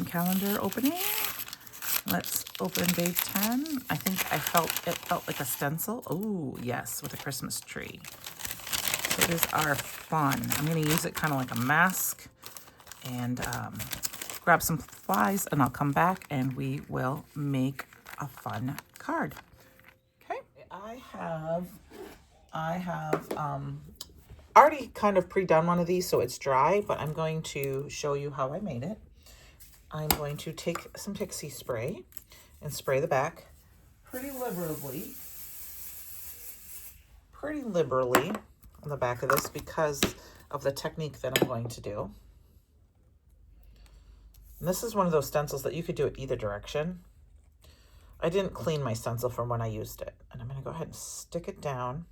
advent calendar opening. Let's open day 10. I think it felt like a stencil. Oh, yes, with a Christmas tree. So these are fun. I'm going to use it kind of like a mask and grab some supplies, and I'll come back and we will make a fun card. Okay, I have already kind of pre-done one of these, so it's dry, but I'm going to show you how I made it. I'm going to take some pixie spray and spray the back pretty liberally on the back of this because of the technique that I'm going to do. And this is one of those stencils that you could do it either direction. I didn't clean my stencil from when I used it. And I'm going to go ahead and stick it down.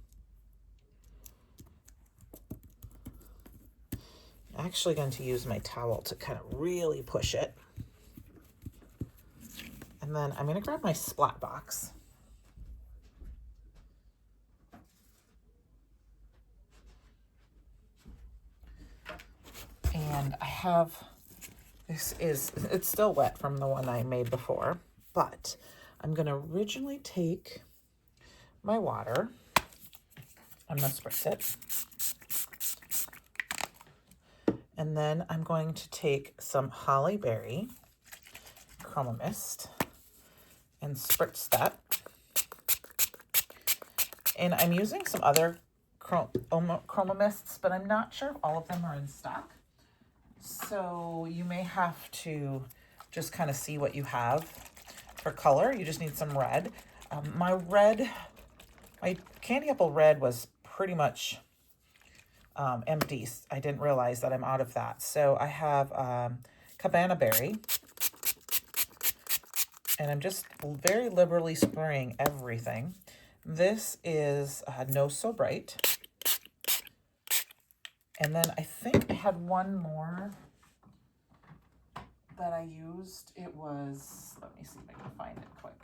I'm actually going to use my towel to kind of really push it. And then I'm going to grab my splat box. And I have, it's still wet from the one I made before, but I'm going to originally take my water. I'm going to spritz it. And then I'm going to take some Holly Berry Chroma Mist and spritz that. And I'm using some other Chroma Mists, but I'm not sure if all of them are in stock. So you may have to just kind of see what you have for color. You just need some red. My candy apple red was pretty much empty. I didn't realize that I'm out of that. So I have Cabana Berry. And I'm just very liberally spraying everything. This is No So Bright. And then I think I had one more that I used. It was, let me see if I can find it quick.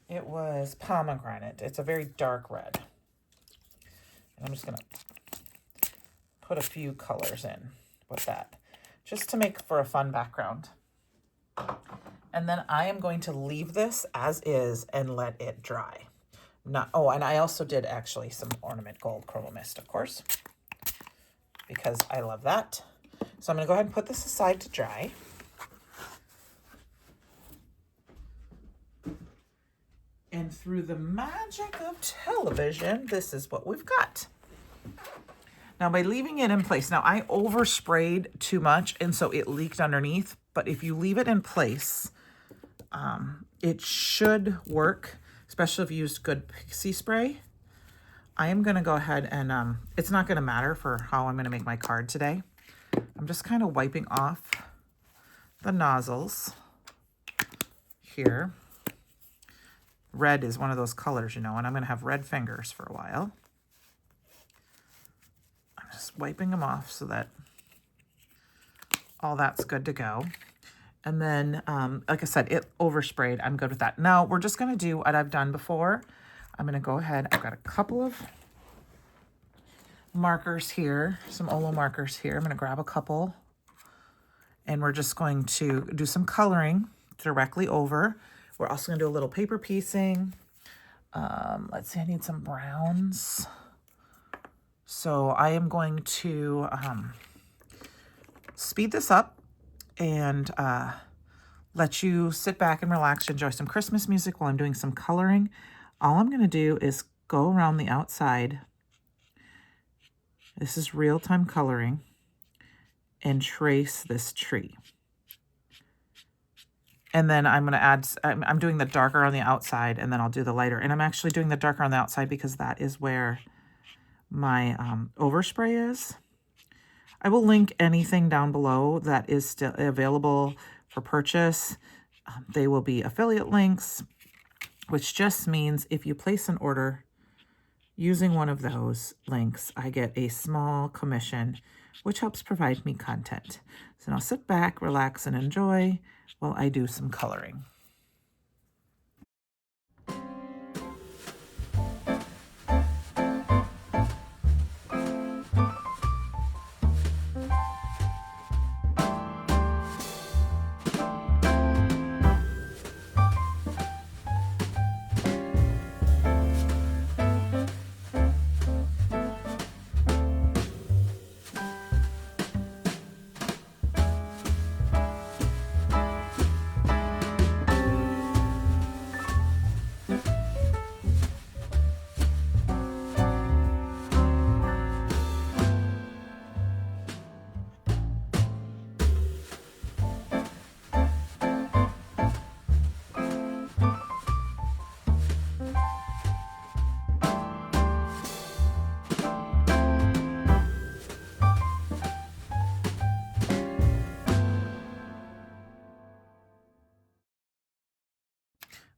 It was Pomegranate. It's a very dark red. And I'm just going to put a few colors in with that, just to make for a fun background. And then I am going to leave this as is and let it dry. And I also did actually some Ornament Gold Chroma Mist, of course, because I love that. So I'm going to go ahead and put this aside to dry. And through the magic of television, this is what we've got. Now, by leaving it in place, now I oversprayed too much, and so it leaked underneath. But if you leave it in place, it should work, especially if you used good pixie spray. I am going to go ahead and, it's not going to matter for how I'm going to make my card today. I'm just kind of wiping off the nozzles here. Red is one of those colors, you know, and I'm going to have red fingers for a while. I'm just wiping them off so that all that's good to go. And then, like I said, it oversprayed. I'm good with that. Now, we're just going to do what I've done before. I'm going to go ahead. I've got a couple of markers here, some Olo markers here. I'm going to grab a couple. And we're just going to do some coloring directly over. We're also going to do a little paper piecing. Let's see, I need some browns. So I am going to speed this up and let you sit back and relax, enjoy some Christmas music while I'm doing some coloring. All I'm going to do is go around the outside. This is real-time coloring, and trace this tree. And then I'm going to add, I'm doing the darker on the outside, and then I'll do the lighter. And I'm actually doing the darker on the outside because that is where my overspray is. I will link anything down below that is still available for purchase. They will be affiliate links, which just means if you place an order using one of those links, I get a small commission, which helps provide me content. So now sit back, relax, and enjoy while I do some coloring.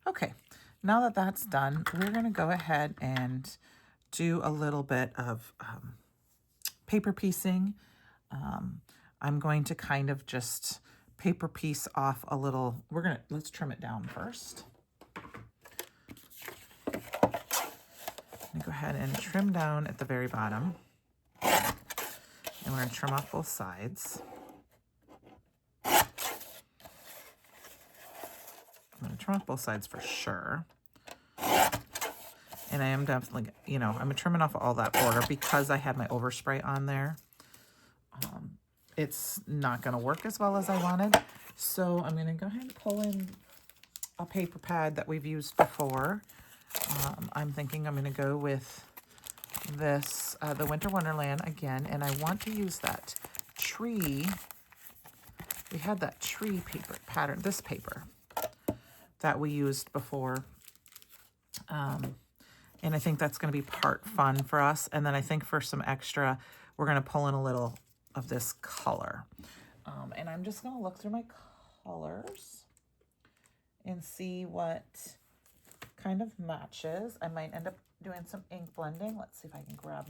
Okay, now that that's done, we're going to go ahead and do a little bit of paper piecing. I'm going to kind of just paper piece off a little. Let's trim it down first. I'm going to go ahead and trim down at the very bottom. And we're going to trim off both sides. I'm going to trim off both sides for sure. And I am definitely, I'm trimming off all that border because I had my overspray on there. It's not going to work as well as I wanted. So I'm going to go ahead and pull in a paper pad that we've used before. I'm thinking I'm going to go with this, the Winter Wonderland again, and I want to use that tree. We had that tree paper pattern, this paper that we used before. And I think that's going to be part fun for us. And then I think for some extra, we're going to pull in a little of this color. And I'm just going to look through my colors and see what kind of matches. I might end up doing some ink blending. Let's see if I can grab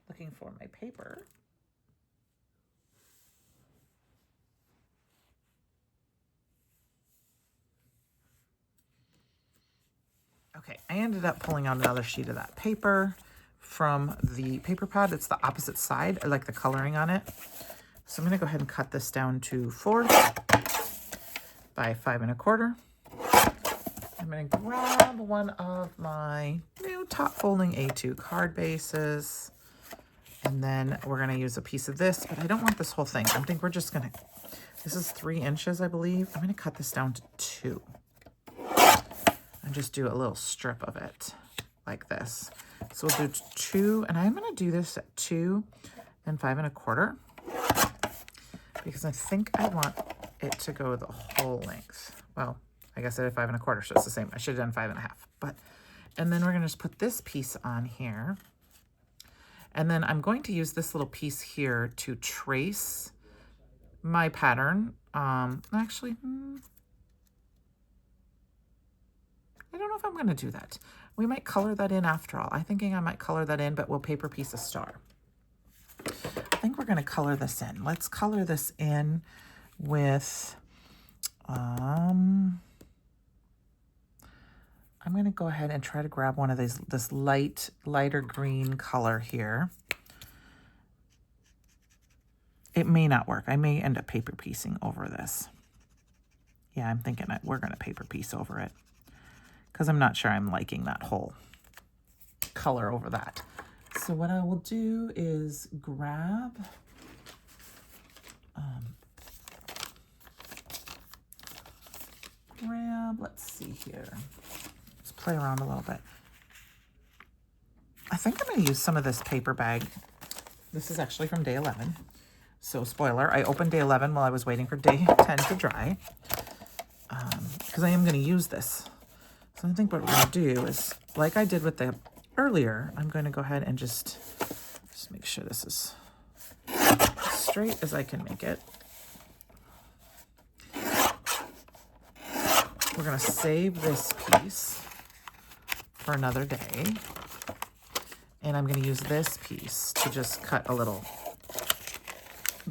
looking for my paper. Okay, I ended up pulling out another sheet of that paper from the paper pad. It's the opposite side. I like the coloring on it. So I'm going to go ahead and cut this down to 4 by 5 1/4. I'm going to grab one of my new top folding A2 card bases. And then we're going to use a piece of this, but I don't want this whole thing. I think we're just going to, this is 3 inches, I believe. I'm going to cut this down to 2. And just do a little strip of it like this. So we'll do 2, and I'm going to do this at 2 and 5 1/4 because I think I want it to go the whole length. Well, I guess I did 5 1/4, so it's the same. I should have done 5 1/2, but, and then we're going to just put this piece on here. And then I'm going to use this little piece here to trace my pattern. Actually, I don't know if I'm going to do that. We might color that in after all. I'm thinking I might color that in, but we'll paper piece a star. I think we're going to color this in. Let's color this in with, I'm going to go ahead and try to grab one of these, this lighter green color here. It may not work. I may end up paper piecing over this. Yeah, I'm thinking that we're going to paper piece over it, because I'm not sure I'm liking that whole color over that. So what I will do is grab let's see here. Let's play around a little bit. I think I'm going to use some of this paper bag. This is actually from day 11. So spoiler, I opened day 11 while I was waiting for day 10 to dry. Because I am going to use this. So I think what we're going to do is, like I did with the earlier, I'm going to go ahead and just make sure this is as straight as I can make it. We're going to save this piece for another day. And I'm going to use this piece to just cut a little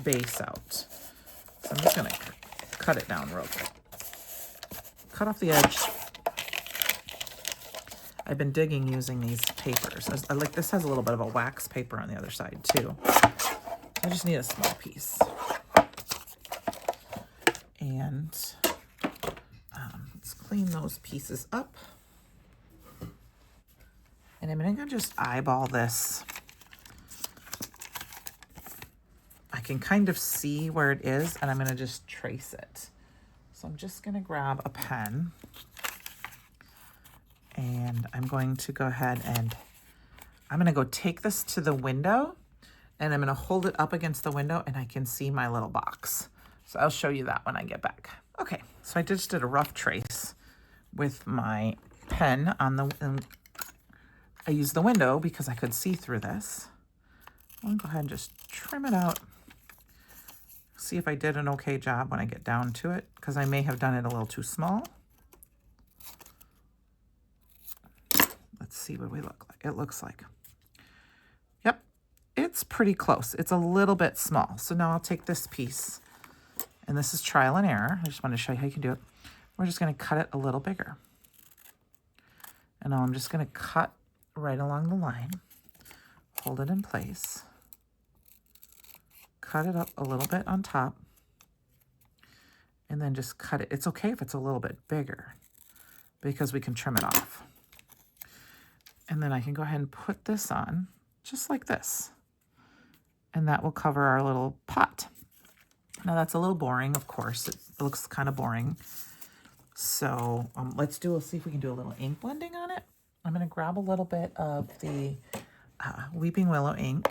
base out. So I'm just going to cut it down real quick. Cut off the edge. I've been digging using these papers. I like this has a little bit of a wax paper on the other side too. I just need a small piece. And let's clean those pieces up. And I'm going to just eyeball this. I can kind of see where it is, and I'm going to just trace it. So I'm just going to grab a pen, and I'm going to go ahead and I'm going to go take this to the window, and I'm going to hold it up against the window, and I can see my little box. So I'll show you that when I get back. Okay, so I just did a rough trace with my pen on the, I used the window because I could see through this. I'll go ahead and just trim it out. See if I did an okay job when I get down to it, because I may have done it a little too small. see what we look like. It looks like. Yep, it's pretty close. It's a little bit small. So now I'll take this piece, and this is trial and error. I just wanted to show you how you can do it. We're just going to cut it a little bigger. And now I'm just going to cut right along the line, hold it in place, cut it up a little bit on top, and then just cut it. It's okay if it's a little bit bigger because we can trim it off. And then I can go ahead and put this on just like this. And that will cover our little pot. Now that's a little boring, of course. It looks kind of boring. So let's see if we can do a little ink blending on it. I'm going to grab a little bit of the Weeping Willow ink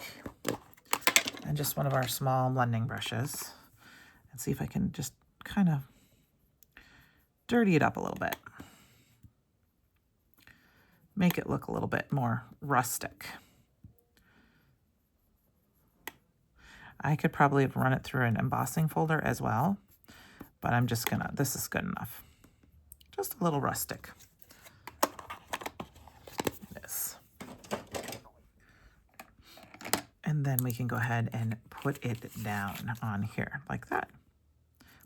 and just one of our small blending brushes and see if I can just kind of dirty it up a little bit. Make it look a little bit more rustic. I could probably have run it through an embossing folder as well, but I'm just gonna, this is good enough. Just a little rustic. This. And then we can go ahead and put it down on here like that.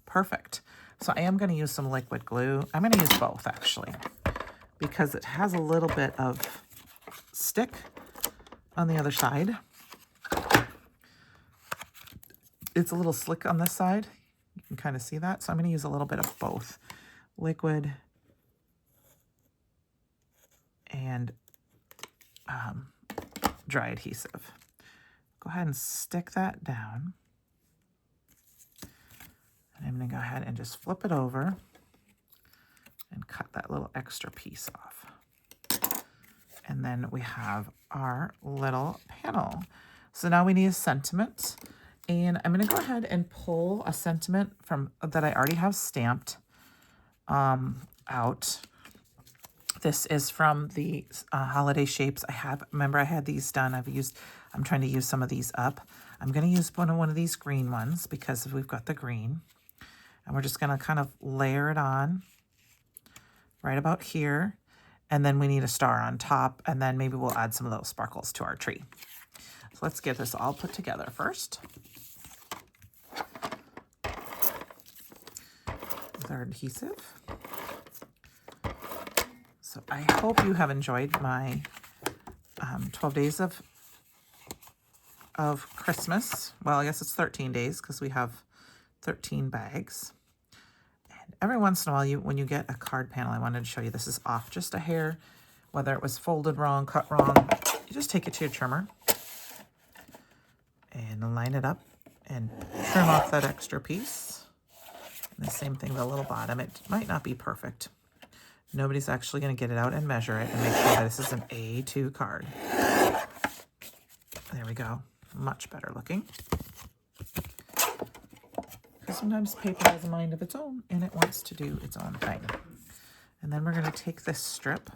Perfect. So I am going to use some liquid glue. I'm going to use both actually, because it has a little bit of stick on the other side. It's a little slick on this side. You can kind of see that. So I'm going to use a little bit of both liquid and dry adhesive. Go ahead and stick that down. And I'm going to go ahead and just flip it over and cut that little extra piece off. And then we have our little panel. So now we need a sentiment. And I'm going to go ahead and pull a sentiment from that I already have stamped out. This is from the holiday shapes. Remember I had these done. I'm trying to use some of these up. I'm going to use one of these green ones because we've got the green. And we're just going to kind of layer it on right about here. And then we need a star on top. And then maybe we'll add some of those sparkles to our tree. So let's get this all put together first. With our adhesive. So I hope you have enjoyed my 12 days of Christmas. Well, I guess it's 13 days because we have 13 bags. And every once in a while, when you get a card panel, I wanted to show you this is off just a hair, whether it was folded wrong, cut wrong. You just take it to your trimmer and line it up and trim off that extra piece. And the same thing, the little bottom. It might not be perfect. Nobody's actually going to get it out and measure it and make sure that this is an A2 card. There we go. Much better looking. Because sometimes paper has a mind of its own and it wants to do its own thing. And then we're going to take this strip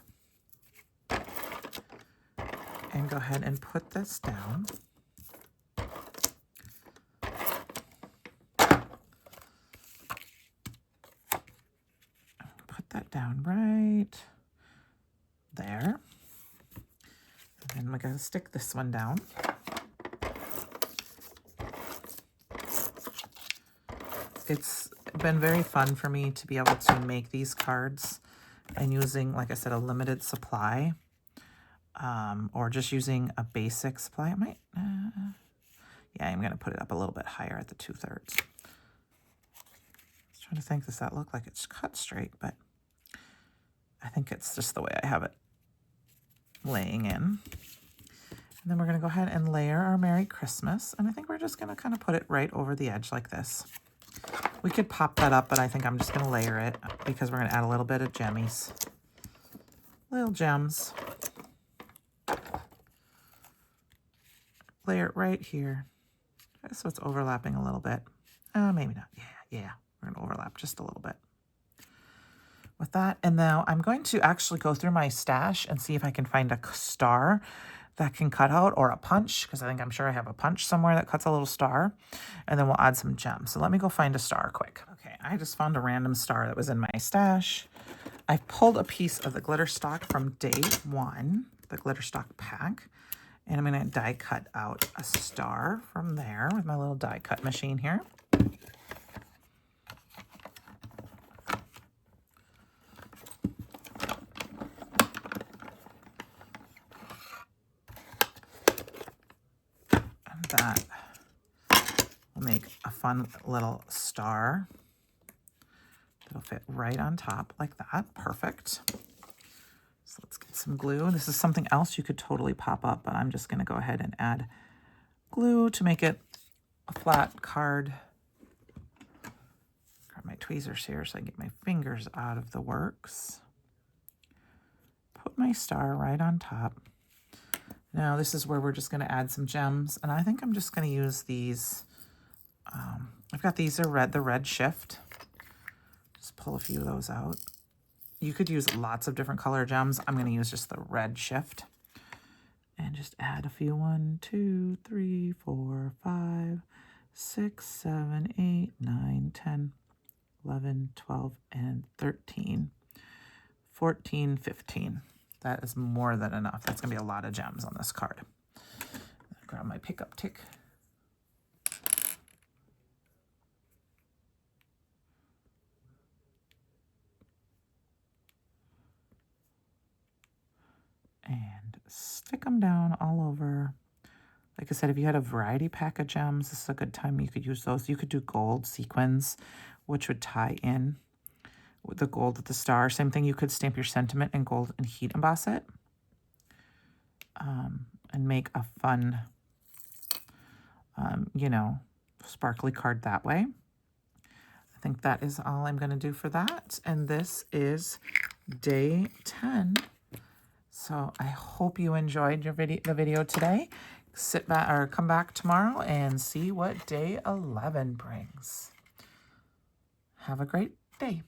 and go ahead and put this down. Put that down right there. And then we're going to stick this one down. It's been very fun for me to be able to make these cards and using, like I said, a limited supply, or just using a basic supply. Yeah, I'm going to put it up a little bit higher at the 2/3. I was trying to think, does that look like it's cut straight? But I think it's just the way I have it laying in. And then we're going to go ahead and layer our Merry Christmas. And I think we're just going to kind of put it right over the edge like this. We could pop that up, but I think I'm just going to layer it because we're going to add a little bit of gemmies. Little gems. Layer it right here. So it's overlapping a little bit. Maybe not. Yeah. We're going to overlap just a little bit with that. And now I'm going to actually go through my stash and see if I can find a star that can cut out, or a punch, because I'm sure I have a punch somewhere that cuts a little star, and then we'll add some gems. So let me go find a star quick. Okay, I just found a random star that was in my stash. I pulled a piece of the glitter stock from day one. the glitter stock pack. And I'm going to die cut out a star from there with my little die cut machine here. And that will make a fun little star. It'll fit right on top like that. Perfect. So let's get some glue. This is something else you could totally pop up, but I'm just going to go ahead and add glue to make it a flat card. Grab my tweezers here so I get my fingers out of the works. Put my star right on top. Now this is where we're just going to add some gems, and I think I'm just going to use these. I've got these are red, the red shift. Just pull a few of those out. You could use lots of different color gems. I'm going to use just the red shift and just add a few. 1, 2, 3, 4, 5, 6, 7, 8, 9, 10, 11, 12, and 13, 14, 15. That is more than enough. That's going to be a lot of gems on this card. Grab my pickup tick. And stick them down all over. Like I said, if you had a variety pack of gems, this is a good time you could use those. You could do gold sequins, which would tie in with the gold with the star. Same thing, you could stamp your sentiment in gold and heat emboss it. And make a fun, you know, sparkly card that way. I think that is all I'm going to do for that. And this is day 10. So I hope you enjoyed the video today. Sit back or come back tomorrow and see what day 11 brings. Have a great day.